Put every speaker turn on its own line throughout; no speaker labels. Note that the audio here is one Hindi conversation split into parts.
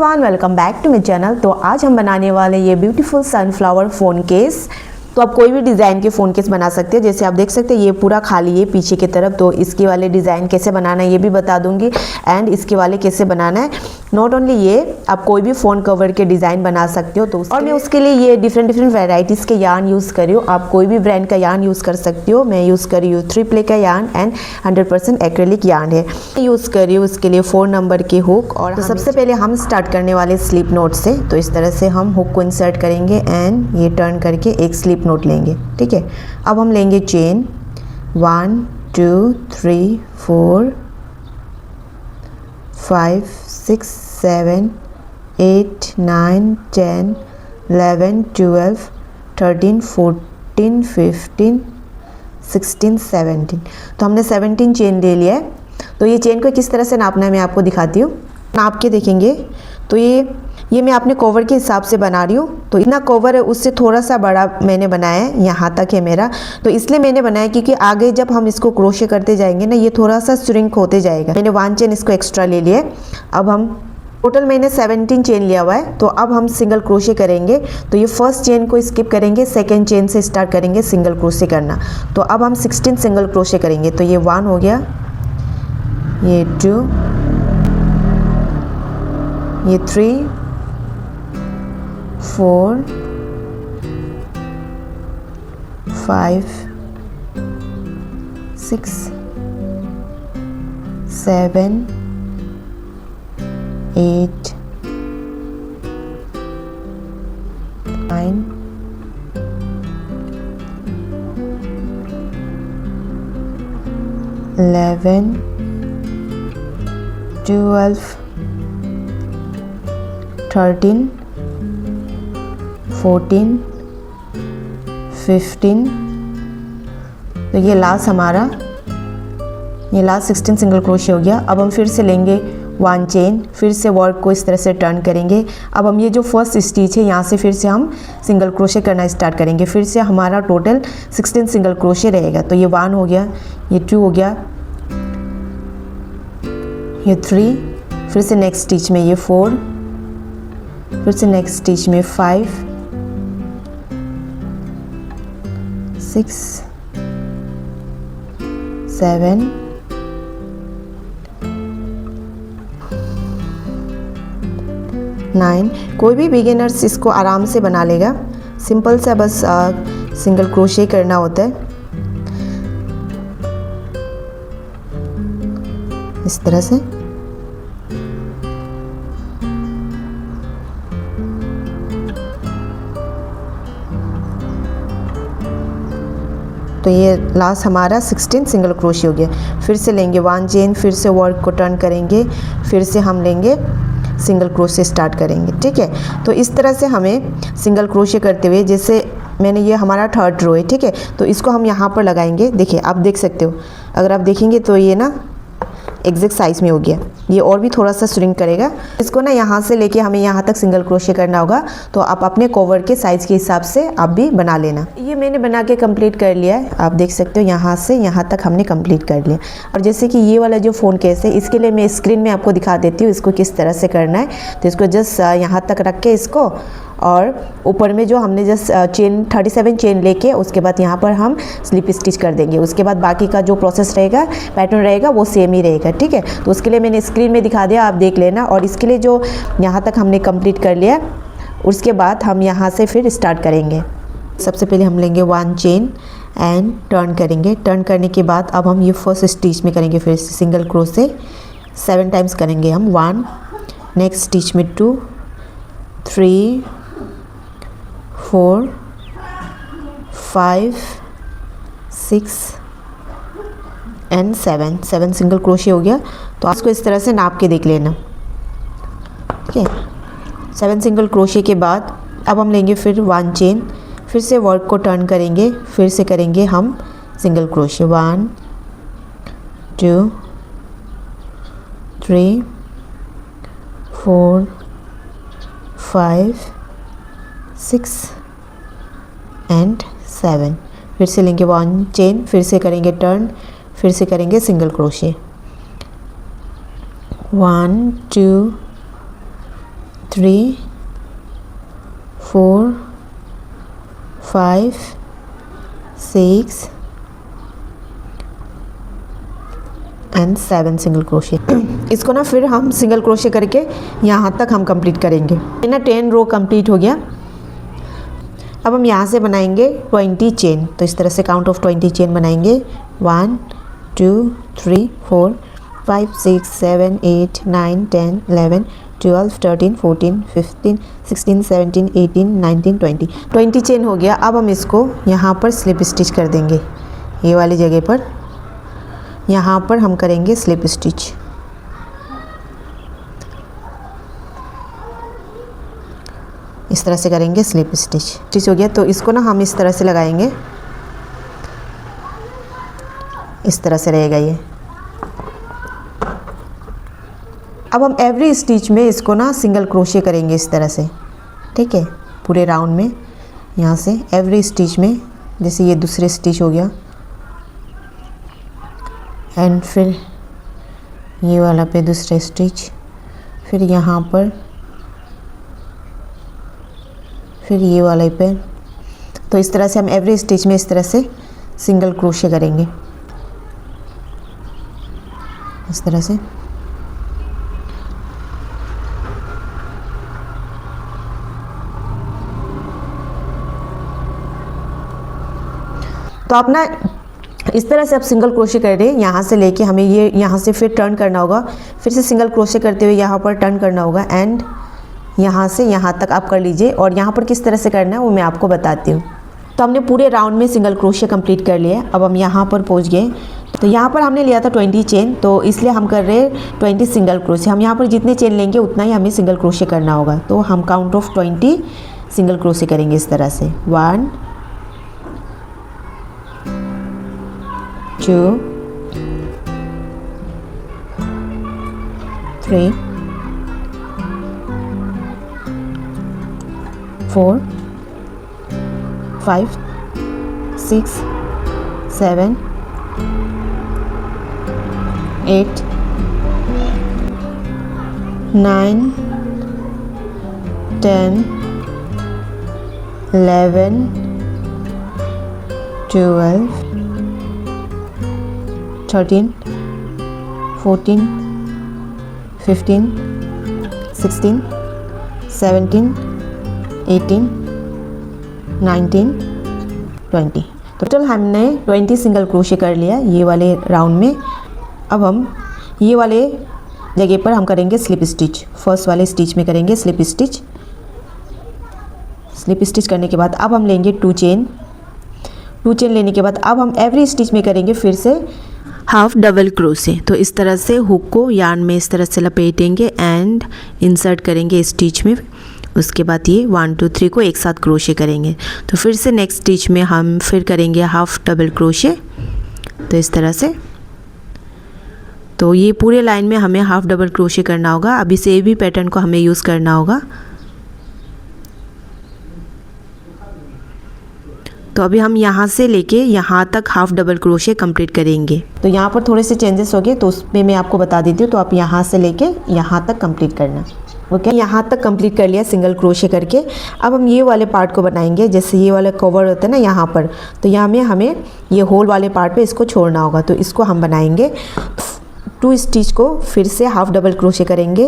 Everyone, welcome back to my channel. तो आज हम बनाने वाले ये ब्यूटीफुल सनफ्लावर फ़ोन केस। तो आप कोई भी डिज़ाइन के फ़ोन केस बना सकते हैं। जैसे आप देख सकते हैं ये पूरा खाली है पीछे की तरफ। तो इसके वाले डिज़ाइन कैसे बनाना है ये भी बता दूंगी, एंड इसके वाले कैसे बनाना है। नॉट ओनली ये, आप कोई भी फ़ोन कवर के डिज़ाइन बना सकते हो। तो और मैं उसके लिए ये डिफरेंट वेराइटीज़ के यार्न यूज़ कर रही हूँ। आप कोई भी ब्रांड का यार्न यूज़ कर सकते हो। मैं यूज़ कर रही हूँ 3 प्ले का यार्न एंड 100% एक्रेलिक यार्न है यूज़ कर रही हूँ। उसके लिए 4 नंबर की हुक। और तो सबसे पहले हम स्टार्ट करने वाले स्लिप नोट से। तो इस तरह से हम हुक को इंसर्ट करेंगे एंड ये टर्न करके एक स्लिप नोट लेंगे। ठीक है, अब हम लेंगे चेन 1 2 3 4 5 6 7 8 9 10 11 12 13 14 15 16 17। तो हमने 17 चेन ले लिया है। तो ये चेन को किस तरह से नापना है मैं आपको दिखाती हूँ। नाप के देखेंगे तो ये मैं अपने कवर के हिसाब से बना रही हूँ। तो इतना कवर है उससे थोड़ा सा बड़ा मैंने बनाया है, यहाँ तक है मेरा। तो इसलिए मैंने बनाया क्योंकि आगे जब हम इसको क्रोशे करते जाएंगे ना, ये थोड़ा सा श्रिंक होते जाएगा। मैंने 1 चेन इसको एक्स्ट्रा ले लिया है। अब हम टोटल मैंने 17 चेन लिया हुआ है। तो अब हम सिंगल क्रोशे करेंगे। तो ये फर्स्ट चेन को स्किप करेंगे, सेकेंड चेन से स्टार्ट करेंगे सिंगल क्रोशे करना। तो अब हम 16 सिंगल क्रोशे करेंगे। तो ये 1 हो गया, ये 2, ये 3 4 5 6 7 8 9 11 12 13 14 15। तो ये लास्ट हमारा, ये लास्ट 16 सिंगल क्रोशे हो गया। अब हम फिर से लेंगे 1 चेन, फिर से वर्क को इस तरह से टर्न करेंगे। अब हम ये जो फर्स्ट स्टिच है यहाँ से फिर से हम सिंगल क्रोशे करना स्टार्ट करेंगे। फिर से हमारा टोटल 16 सिंगल क्रोशे रहेगा। तो ये 1 हो गया, ये 2 हो गया, ये 3, फिर से नेक्स्ट स्टिच में ये 4, फिर से नेक्स्ट स्टिच में 5 6 7 9। कोई भी बिगिनर्स इसको आराम से बना लेगा। सिंपल सा बस सिंगल क्रोशे करना होता है इस तरह से। तो ये लास्ट हमारा 16 सिंगल क्रोशे हो गया। फिर से लेंगे 1 चेन, फिर से वर्क को टर्न करेंगे, फिर से हम लेंगे सिंगल क्रोशे स्टार्ट करेंगे। ठीक है, तो इस तरह से हमें सिंगल क्रोशे करते हुए, जैसे मैंने ये हमारा 3rd रो है। ठीक है, तो इसको हम यहाँ पर लगाएंगे। देखिए आप देख सकते हो, अगर आप देखेंगे तो ये ना एग्जैक्ट साइज में हो गया। ये और भी थोड़ा सा श्रिंक करेगा। इसको ना यहाँ से लेके हमें यहाँ तक सिंगल क्रोशे करना होगा। तो आप अपने कवर के साइज़ के हिसाब से आप भी बना लेना। ये मैंने बना के कंप्लीट कर लिया है। आप देख सकते हो यहाँ से यहाँ तक हमने कंप्लीट कर लिया। और जैसे कि ये वाला जो फ़ोन केस है, इसके लिए मैं स्क्रीन में आपको दिखा देती हूँ इसको किस तरह से करना है। तो इसको जस्ट यहाँ तक रख के इसको, और ऊपर में जो हमने जस्ट चेन 37 चेन लेके उसके बाद यहाँ पर हम स्लिप स्टिच कर देंगे। उसके बाद बाकी का जो प्रोसेस रहेगा, पैटर्न रहेगा, वो सेम ही रहेगा। ठीक है, तो उसके लिए मैंने स्क्रीन में दिखा दिया, आप देख लेना। और इसके लिए जो यहाँ तक हमने कंप्लीट कर लिया, उसके बाद हम यहाँ से फिर स्टार्ट करेंगे। सबसे पहले हम लेंगे 1 चेन एंड टर्न करेंगे। टर्न करने के बाद अब हम ये फर्स्ट स्टिच में करेंगे फिर सिंगल क्रोशे 7 टाइम्स करेंगे हम। 1, नेक्स्ट स्टिच में 2 3 4 5 6 एंड 7 सिंगल क्रोशे हो गया। तो आपको इस तरह से नाप के देख लेना। ठीक है, 7 सिंगल क्रोशे के बाद अब हम लेंगे फिर 1 चेन, फिर से वर्क को टर्न करेंगे, फिर से करेंगे हम सिंगल क्रोशे 1 2 3 4 5 6 एंड 7। फिर से लेंगे 1 चेन, फिर से करेंगे टर्न, फिर से करेंगे single crochet 1 2 3 4 5 6 and 7 single crochet. इसको ना फिर हम सिंगल क्रोशे करके यहाँ तक हम कंप्लीट करेंगे। ना 10 रो कंप्लीट हो गया। अब हम यहाँ से बनाएंगे 20 चेन। तो इस तरह से काउंट ऑफ 20 चेन बनाएंगे। 1 2 3 4 5 6 7 8 9 10 11 12 13 14 15 16 17 18 19 20 20 चेन हो गया। अब हम इसको यहाँ पर स्लिप स्टिच कर देंगे। ये वाली जगह पर यहाँ पर हम करेंगे स्लिप स्टिच। इस तरह से करेंगे स्लिप स्टिच हो गया। तो इसको ना हम इस तरह से लगाएंगे, इस तरह से रहेगा ये। अब हम एवरी स्टिच में इसको ना सिंगल क्रोशे करेंगे इस तरह से, ठीक है, पूरे राउंड में। यहाँ से एवरी स्टिच में, जैसे ये दूसरे स्टिच हो गया एंड फिर ये वाला पे दूसरे स्टिच, फिर यहाँ पर, फिर ये वाले पे। तो इस तरह से हम एवरी स्टिच में इस तरह से सिंगल क्रोशे करेंगे, इस तरह से। तो आप ना इस तरह से आप सिंगल क्रोशे कर रहे हैं। यहाँ से लेके हमें ये यहाँ से फिर टर्न करना होगा, फिर से सिंगल क्रोशे करते हुए यहाँ पर टर्न करना होगा एंड यहाँ से यहाँ तक आप कर लीजिए। और यहाँ पर किस तरह से करना है वो मैं आपको बताती हूँ। तो हमने पूरे राउंड में सिंगल क्रोशे कंप्लीट कर लिया। अब हम यहाँ पर पहुँच गए। तो यहाँ पर हमने लिया था 20 चेन, तो इसलिए हम कर रहे हैं 20 सिंगल क्रोशे। हम यहाँ पर जितने चेन लेंगे उतना ही हमें सिंगल क्रोशे करना होगा। तो हम काउंट ऑफ 20 सिंगल क्रोशे करेंगे इस तरह से। 1 2 3 4 5 6 7 8 9 10 11 12 13 14 15 16 17 18 19 20। टोटल हमने 20 सिंगल क्रोशे कर लिया ये वाले राउंड में। अब हम ये वाले जगह पर हम करेंगे स्लिप स्टिच। फर्स्ट वाले स्टिच में करेंगे स्लिप स्टिच। स्लिप स्टिच करने के बाद अब हम लेंगे 2 चेन। 2 चेन लेने के बाद अब हम एवरी स्टिच में करेंगे फिर से हाफ डबल क्रोशे। तो इस तरह से हुक को यार्न में इस तरह से लपेटेंगे एंड इंसर्ट करेंगे स्टिच में। उसके बाद ये 1 2 3 को एक साथ क्रोशे करेंगे। तो फिर से नेक्स्ट स्टिच में हम फिर करेंगे हाफ डबल क्रोशे। तो इस तरह से, तो ये पूरे लाइन में हमें हाफ डबल क्रोशे करना होगा। अभी से भी पैटर्न को हमें यूज़ करना होगा। तो अभी हम यहाँ से लेके यहाँ तक हाफ डबल क्रोशे कंप्लीट करेंगे। तो यहाँ पर थोड़े से चेंजेस हो गए तो उसमें मैं आपको बता देती हूँ। तो आप यहाँ से लेके यहाँ तक कंप्लीट करना। ओके, यहाँ तक कंप्लीट कर लिया सिंगल क्रोशे करके। अब हम ये वाले पार्ट को बनाएंगे। जैसे ये वाला कवर होता है ना यहाँ पर, तो यहाँ में हमें ये होल वाले पार्ट पे इसको छोड़ना होगा। तो इसको हम बनाएंगे। 2 स्टिच को फिर से हाफ डबल क्रोशे करेंगे।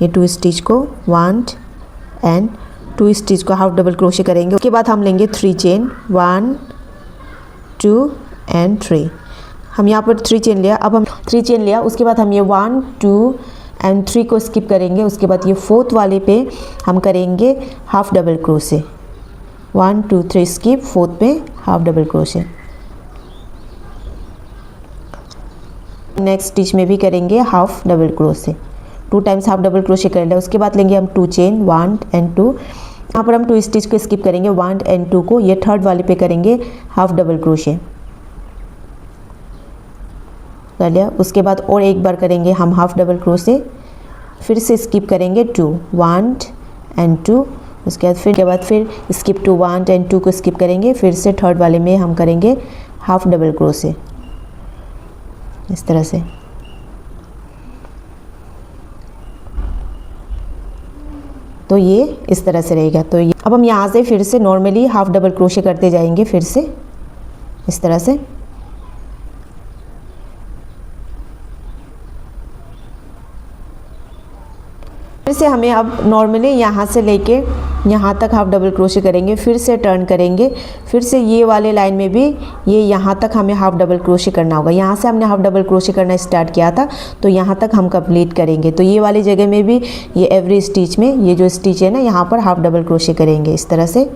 ये 2 स्टिच को 1 एंड 2 स्टिच को हाफ डबल क्रोशे करेंगे। उसके बाद हम लेंगे 3 चेन 1 2 एंड 3। हम यहाँ पर 3 चेन लिया। अब हम 3 चेन लिया, उसके बाद हम ये 1 2 एंड 3 को स्किप करेंगे। उसके बाद ये 4th वाले पे हम करेंगे half double crochet. 1 2 3 skip, 4th पे half double crochet. Next stitch में भी करेंगे half double crochet. 2 times half double crochet कर लिया। उसके बाद लेंगे हम 2 चेन 1 एंड 2। यहाँ पर हम 2 स्टिच को स्किप करेंगे 1 एंड 2 को। ये 3rd वाले पे करेंगे हाफ डबल क्रोशे कर लिया। उसके बाद और एक बार करेंगे हम हाफ डबल क्रोशे, फिर से स्किप करेंगे 2 1 एंड 2। उसके बाद फिर स्किप 2 1 एंड 2 को स्किप करेंगे। फिर से 3rd वाले में हम करेंगे हाफ डबल क्रोशे इस तरह से। तो ये इस तरह से रहेगा। तो ये अब हम यहाँ से फिर से नॉर्मली हाफ डबल क्रोशे करते जाएंगे फिर से इस तरह से। फिर से हमें अब नॉर्मली यहाँ से लेके यहाँ तक हाफ डबल क्रोशे करेंगे, फिर से टर्न करेंगे, फिर से ये वाले लाइन में भी ये यहाँ तक हमें हाफ डबल क्रोशे करना होगा। यहाँ से हमने हाफ डबल क्रोशे करना स्टार्ट किया था तो यहाँ तक हम कंप्लीट करेंगे। तो ये वाली जगह में भी ये एवरी स्टिच में ये जो स्टिच है ना यहाँ पर हाफ डबल क्रोशे करेंगे। इस तरह से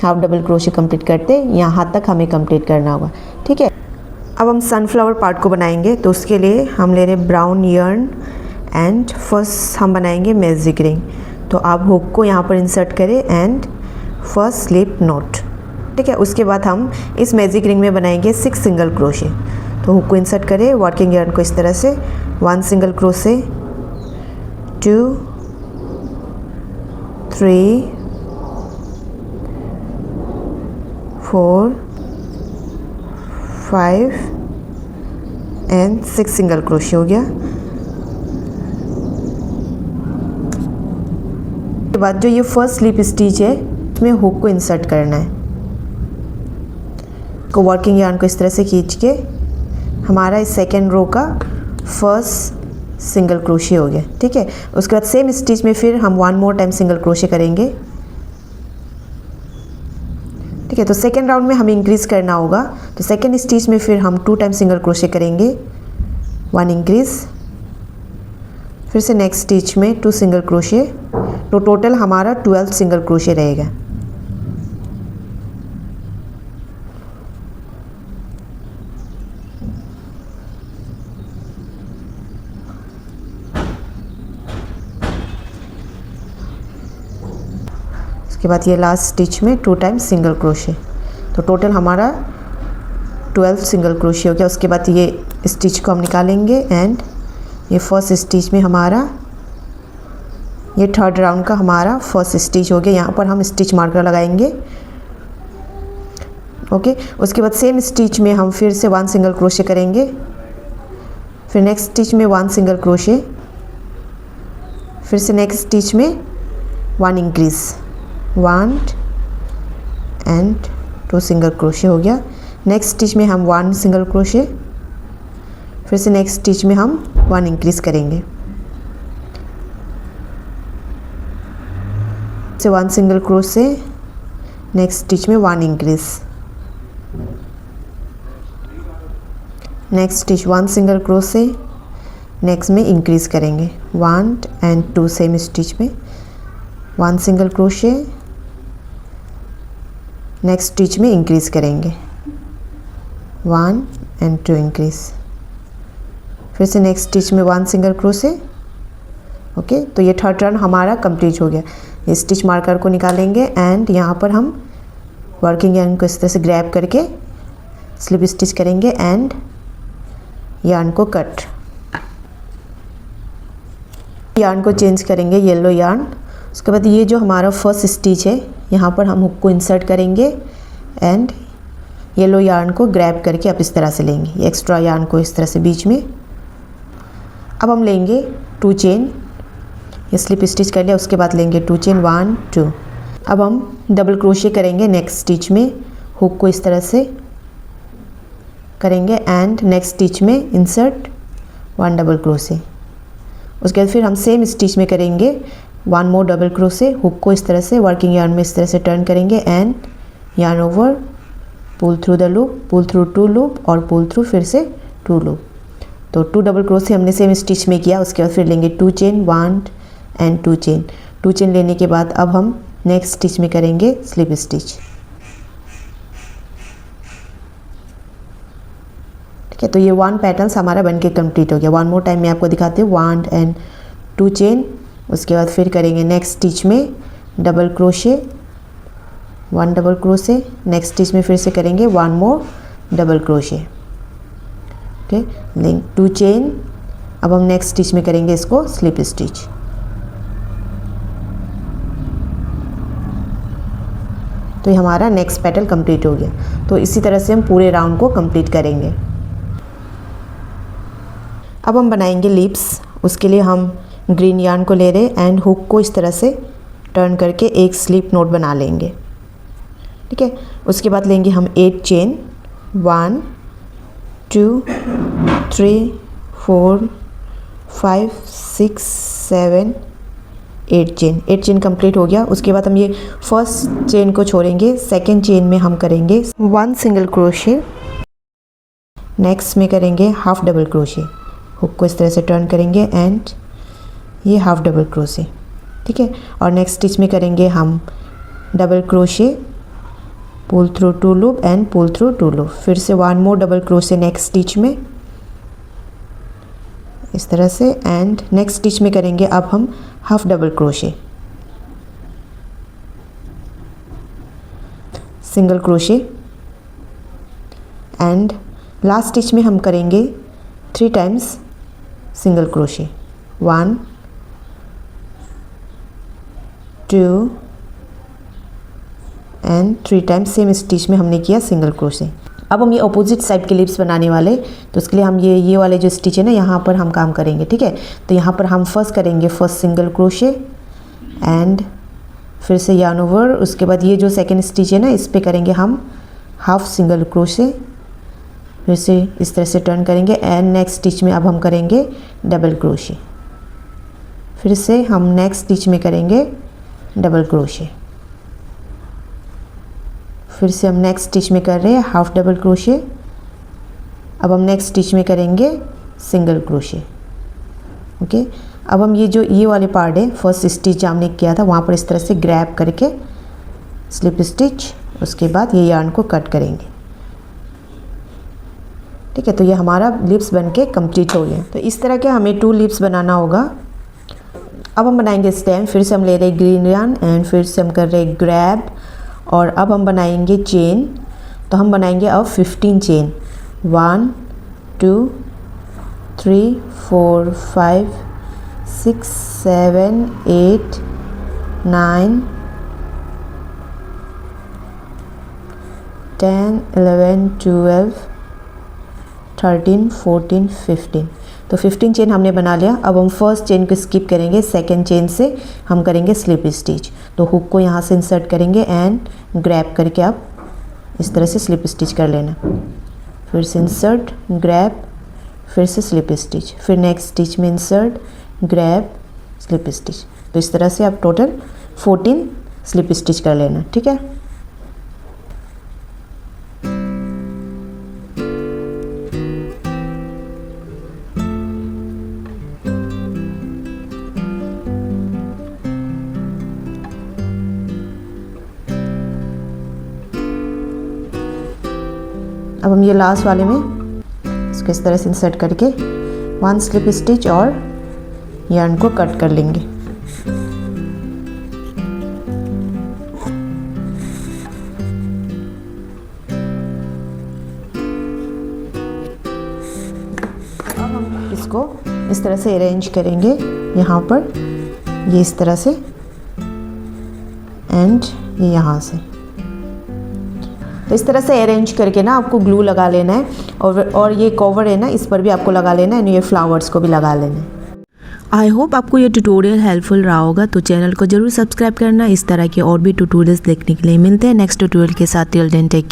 हाफ डबल क्रोशे कंप्लीट करते यहाँ तक हमें कंप्लीट करना होगा, ठीक है। अब हम सनफ्लावर पार्ट को बनाएंगे। तो उसके लिए हम ले रहे हैं ब्राउन यर्न एंड फर्स्ट हम बनाएंगे मैजिक रिंग। तो आप हुक को यहाँ पर इंसर्ट करें एंड फर्स्ट स्लिप नॉट, ठीक है। उसके बाद हम इस मैजिक रिंग में बनाएंगे 6 सिंगल क्रोशे। तो हुक को इंसर्ट करें, वर्किंग यार्न को इस तरह से 1 single crochet, 2 3 4 5 and 6 single crochet हो गया। के बाद जो ये फर्स्ट स्लिप स्टिच है उसमें हुक को इंसर्ट करना है। को वर्किंग यार्न को इस तरह से खींच के हमारा इस सेकेंड रो का फर्स्ट सिंगल क्रोशे हो गया, ठीक है। उसके बाद सेम स्टिच में फिर हम 1 मोर टाइम सिंगल क्रोशे करेंगे, ठीक है। तो सेकेंड राउंड में हमें इंक्रीज करना होगा। तो सेकेंड स्टिच में फिर हम 2 टाइम सिंगल क्रोशे करेंगे, 1 इंक्रीज, फिर से नेक्स्ट स्टिच में 2 सिंगल क्रोशे। तो टोटल हमारा 12 सिंगल क्रोशे रहेगा। उसके बाद ये लास्ट स्टिच में 2 टाइम सिंगल क्रोशे। तो टोटल हमारा 12 सिंगल क्रोशे हो गया। उसके बाद ये स्टिच को हम निकालेंगे एंड ये फर्स्ट स्टिच में हमारा ये थर्ड राउंड का हमारा फर्स्ट स्टिच हो गया। यहाँ पर हम स्टिच मार्कर लगाएंगे, ओके। उसके बाद सेम स्टिच में हम फिर से 1 सिंगल क्रोशे करेंगे, फिर नेक्स्ट स्टिच में 1 सिंगल क्रोशे, फिर से नेक्स्ट स्टिच में 1 इंक्रीज, 1 एंड 2 सिंगल क्रोशे हो गया। नेक्स्ट स्टिच में हम 1 सिंगल क्रोशे, फिर से नेक्स्ट स्टिच में हम 1 इंक्रीज करेंगे, से 1 सिंगल क्रोशे, नेक्स्ट स्टिच में 1 increase, next stitch 1 single crochet, next में इंक्रीज करेंगे 1 एंड 2 सेम स्टिच में 1 सिंगल क्रोशे, नेक्स्ट स्टिच में इंक्रीज करेंगे 1 एंड 2 इंक्रीज, फिर से नेक्स्ट स्टिच में 1 सिंगल क्रोशे, ओके। तो ये थर्ड राउंड हमारा कंप्लीट हो गया। ये स्टिच मार्कर को निकालेंगे एंड यहाँ पर हम वर्किंग यार्न को इस तरह से ग्रैब करके स्लिप स्टिच करेंगे एंड यार्न को कट, यार्न को चेंज करेंगे येलो यार्न। उसके बाद ये जो हमारा फर्स्ट स्टिच है यहाँ पर हम हुक को इंसर्ट करेंगे एंड येलो यार्न को ग्रैब करके आप इस तरह से लेंगे, एक्स्ट्रा यार्न को इस तरह से बीच में। अब हम लेंगे 2 चेन, ये स्लिप स्टिच कर लिया। उसके बाद लेंगे 2 चेन, 1 2। अब हम डबल क्रोशे करेंगे नेक्स्ट स्टिच में, हुक को इस तरह से करेंगे एंड नेक्स्ट स्टिच में इंसर्ट 1 डबल क्रोशे। उसके बाद फिर हम सेम स्टिच में करेंगे 1 मोर डबल क्रोशे, हुक को इस तरह से वर्किंग यार्न में इस तरह से टर्न करेंगे and yarn over, pull through the loop, pull through 2 loop और पुल थ्रू फिर से 2 लूप। तो 2 डबल क्रोशे हमने सेम स्टिच में किया। उसके बाद फिर लेंगे 2 चेन, 1 एंड 2 चेन। 2 चेन लेने के बाद अब हम नेक्स्ट स्टिच में करेंगे स्लिप स्टिच, ठीक है। तो ये 1 पैटर्न हमारा बनके कंप्लीट हो गया। 1 मोर टाइम मैं आपको दिखाती हूँ, 1 एंड 2 चेन। उसके बाद फिर करेंगे नेक्स्ट स्टिच में double crochet, 1 double crochet, next stitch में फिर से करेंगे 1 more double crochet, okay. Link 2 chain. अब हम नेक्स्ट स्टिच में करेंगे इसको स्लिप स्टिच, तो ये हमारा नेक्स्ट पैटर्न कंप्लीट हो गया। तो इसी तरह से हम पूरे राउंड को कंप्लीट करेंगे। अब हम बनाएंगे लिप्स। उसके लिए हम ग्रीन यार्न को ले रहे एंड हुक को इस तरह से टर्न करके एक स्लिप नोट बना लेंगे, ठीक है। उसके बाद लेंगे हम 8 चेन, 1 2 3 4 5 6 7 8 चेन। 8 चेन कंप्लीट हो गया। उसके बाद हम ये फर्स्ट चेन को छोड़ेंगे, सेकेंड चेन में हम करेंगे 1 सिंगल क्रोशे, नेक्स्ट में करेंगे हाफ डबल क्रोशे, हुक को इस तरह से टर्न करेंगे एंड ये हाफ डबल क्रोशे, ठीक है। और नेक्स्ट स्टिच में करेंगे हम double crochet, pull through 2 loop and pull through 2 loop, फिर से 1 more double crochet next stitch में इस तरह से, एंड नेक्स्ट स्टिच में करेंगे अब हम half double crochet, single crochet and last stitch में हम करेंगे 3 times single crochet, 1 2 and 3 times same stitch में हमने किया सिंगल क्रोशे। अब हम ये अपोजिट साइड के लिप्स बनाने वाले, तो उसके लिए हम ये वाले जो स्टिच है ना, यहाँ पर हम काम करेंगे, ठीक है। तो यहाँ पर हम फर्स्ट करेंगे फर्स्ट सिंगल क्रोशे एंड फिर से yarn ओवर, उसके बाद ये जो सेकंड स्टिच है ना, इस पे करेंगे हम हाफ सिंगल क्रोशे, फिर से इस तरह से टर्न करेंगे एंड नेक्स्ट स्टिच में अब हम करेंगे डबल क्रोशे, फिर से हम नेक्स्ट स्टिच में करेंगे डबल क्रोशे, फिर से हम नेक्स्ट स्टिच में कर रहे हैं हाफ डबल क्रोशे, अब हम नेक्स्ट स्टिच में करेंगे सिंगल क्रोशे, ओके। अब हम ये वाले पार्ट है, फर्स्ट स्टिच जो हमने किया था वहाँ पर इस तरह से ग्रैब करके स्लिप स्टिच, उसके बाद ये यार्न को कट करेंगे, ठीक है। तो ये हमारा लिप्स बन के कम्प्लीट हो गया। तो इस तरह के हमें 2 लिप्स बनाना होगा। अब हम बनाएंगे स्टेम, फिर से हम ले रहे हैं ग्रीन यार्न एंड फिर से हम कर रहे हैं ग्रैब, और अब हम बनाएंगे चेन। तो हम बनाएंगे अब 15 चेन, 1 2 3 4 5 6 7 8 9 10 11 12 13 14 15। तो 15 चेन हमने बना लिया। अब हम फर्स्ट चेन को स्किप करेंगे, सेकेंड चेन से हम करेंगे स्लिप स्टिच। तो हुक को यहाँ से इंसर्ट करेंगे एंड ग्रैब करके आप इस तरह से स्लिप स्टिच कर लेना, फिर से इंसर्ट ग्रैब, फिर से स्लिप स्टिच, फिर नेक्स्ट स्टिच में इंसर्ट ग्रैब स्लिप स्टिच। तो इस तरह से आप टोटल 14 स्लिप स्टिच कर लेना, ठीक है। अब हम ये लास्ट वाले में इसको इस तरह से इंसर्ट करके 1 स्लिप स्टिच और यार्न को कट कर लेंगे। अब हम इसको इस तरह से अरेंज करेंगे यहाँ पर, ये इस तरह से एंड ये यहाँ से। तो इस तरह से अरेंज करके ना आपको ग्लू लगा लेना है, और ये कवर है ना, इस पर भी आपको लगा लेना है, और ये फ्लावर्स को भी लगा लेना है।
आई होप आपको ये ट्यूटोरियल हेल्पफुल रहा होगा। तो चैनल को जरूर सब्सक्राइब करना। इस तरह के और भी ट्यूटोरियल्स देखने के लिए मिलते हैं नेक्स्ट ट्यूटोरियल के साथ। Till then take